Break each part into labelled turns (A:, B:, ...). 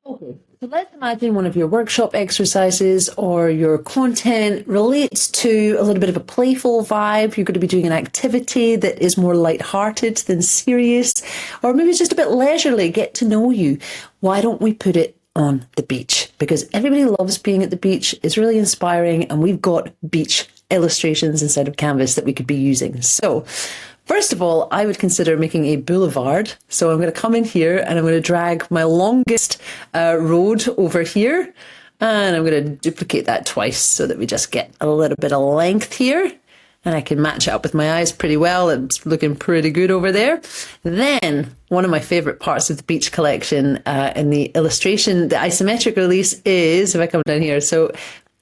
A: Okay, so let's imagine one of your workshop exercises or your content relates to a little bit of a playful vibe. You're going to be doing an activity that is more lighthearted than serious, or maybe it's just a bit leisurely, get to know you. Why don't we put it on the beach? Because everybody loves being at the beach. It's really inspiring, and we've got beach illustrations instead of canvas that we could be using. So first of all, I would consider making a boulevard. So I'm going to come in here and I'm going to drag my longest road over here. And I'm going to duplicate that twice so that we just get a little bit of length here. And I can match it up with my eyes pretty well. It's looking pretty good over there. Then one of my favorite parts of the beach collection in the illustration, the isometric release is, if I come down here, so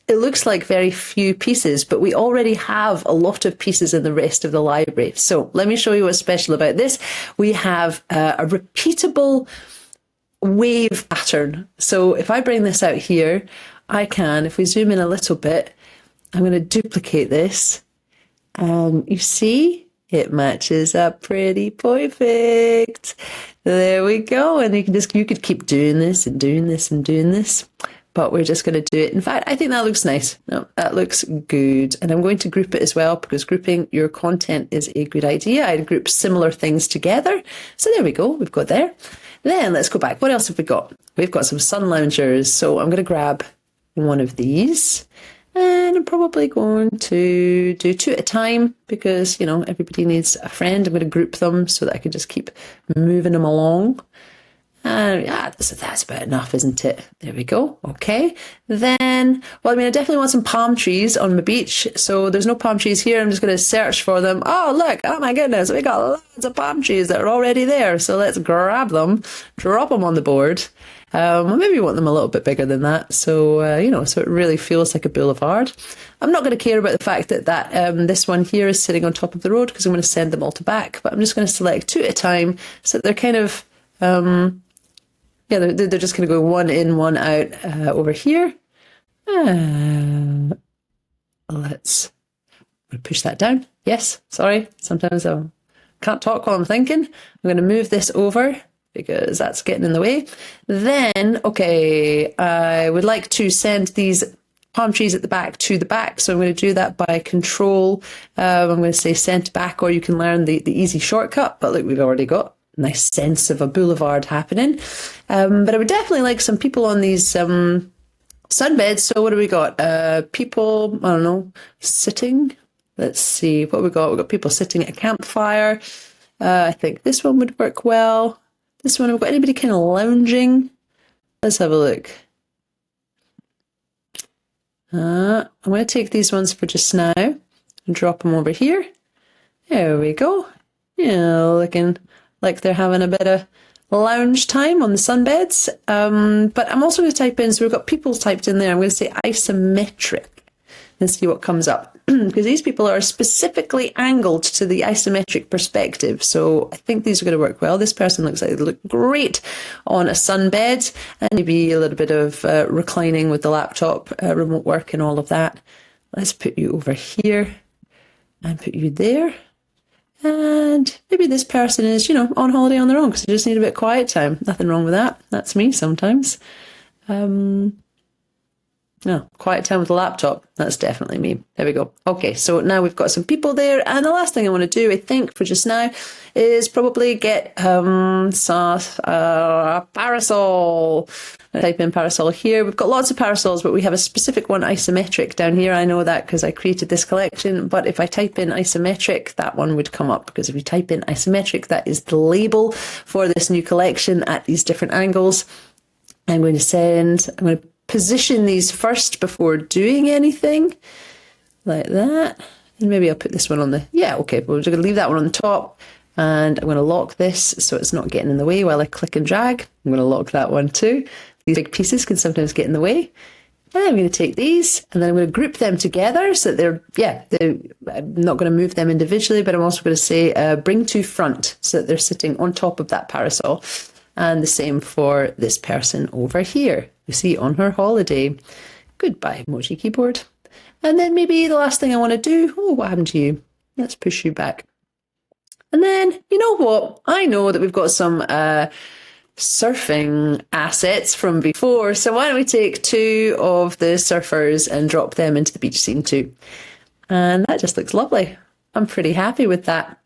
A: it looks like very few pieces, but we already have a lot of pieces in the rest of the library. So let me show you what's special about this. We have a repeatable wave pattern. So if I bring this out here, I can, if we zoom in a little bit, I'm going to duplicate this. And you see, it matches up pretty perfect. There we go. And you could keep doing this and doing this and doing this. But we're just going to do it. In fact, I think that looks nice. No, that looks good. And I'm going to group it as well, because grouping your content is a good idea. I'd group similar things together. So there we go. We've got there. Then let's go back. What else have we got? We've got some sun loungers. So I'm going to grab one of these. And I'm probably going to do 2 at a time because, you know, everybody needs a friend. I'm going to group them so that I can just keep moving them along. Yeah, so that's about enough, isn't it? There we go. Okay. Then, well, I mean, I definitely want some palm trees on my beach. So there's no palm trees here. I'm just going to search for them. Oh, look. Oh, my goodness. We got loads of palm trees that are already there. So let's grab them, drop them on the board. Maybe we want them a little bit bigger than that. So, you know, so it really feels like a boulevard. I'm not going to care about the fact that, this one here is sitting on top of the road because I'm going to send them all to back. But I'm just going to select 2 at a time so that they're kind of... yeah, they're just going to go one in, one out over here. Let's push that down. Yes, sorry. Sometimes I can't talk while I'm thinking. I'm going to move this over because that's getting in the way. Then, okay, I would like to send these palm trees at the back to the back. So I'm going to do that by control. I'm going to say send back, or you can learn the easy shortcut. But look, we've already got nice sense of a boulevard happening. But I would definitely like some people on these sunbeds. So what do we got? People, I don't know, sitting. Let's see what we got. We've got people sitting at a campfire. I think this one would work well. This one, we've got anybody kind of lounging. Let's have a look. I'm going to take these ones for just now and drop them over here. There we go. Yeah, looking like they're having a bit of lounge time on the sunbeds. But I'm also going to type in, so we've got people typed in there. I'm going to say isometric and see what comes up. Because these people are specifically angled to the isometric perspective. So I think these are going to work well. This person looks like they look great on a sunbed, and maybe a little bit of reclining with the laptop, remote work and all of that. Let's put you over here and put you there. And maybe this person is, you know, on holiday on their own because they just need a bit of quiet time. Nothing wrong with that. That's me sometimes. No, quiet time with the laptop. That's definitely me. There we go. Okay, so now we've got some people there. And the last thing I want to do, I think, for just now is probably get a parasol. I type in parasol here. We've got lots of parasols, but we have a specific one, isometric, down here. I know that because I created this collection. But if I type in isometric, that one would come up. Because if you type in isometric, that is the label for this new collection at these different angles. I'm going to position these first before doing anything, like that. And maybe I'll put this one on the, yeah, okay, we're just going to leave that one on the top. And I'm going to lock this so it's not getting in the way while I click and drag. I'm going to lock that one too. These big pieces can sometimes get in the way. And I'm going to take these and then I'm going to group them together so that I'm not going to move them individually, but I'm also going to say bring to front so that they're sitting on top of that parasol. And the same for this person over here. You see, on her holiday. Goodbye, emoji keyboard. And then maybe the last thing I want to do, what happened to you? Let's push you back. And then, you know what? I know that we've got some surfing assets from before. So why don't we take two of the surfers and drop them into the beach scene too? And that just looks lovely. I'm pretty happy with that.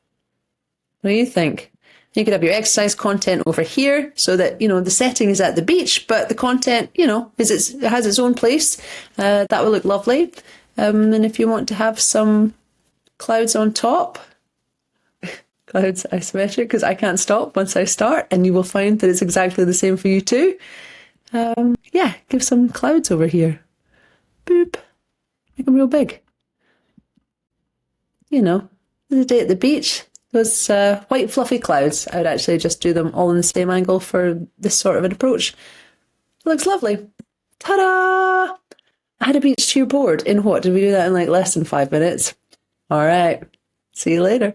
A: What do you think? You could have your exercise content over here so that, you know, the setting is at the beach, but the content, you know, it has its own place. That will look lovely. And if you want to have some clouds on top, clouds isometric, because I can't stop once I start, and you will find that it's exactly the same for you too. Yeah, give some clouds over here. Boop. Make them real big. You know, the day at the beach. Those white fluffy clouds, I would actually just do them all in the same angle for this sort of an approach. It looks lovely. Ta-da! Add a beach to your board in what? Did we do that in like less than 5 minutes? All right. See you later.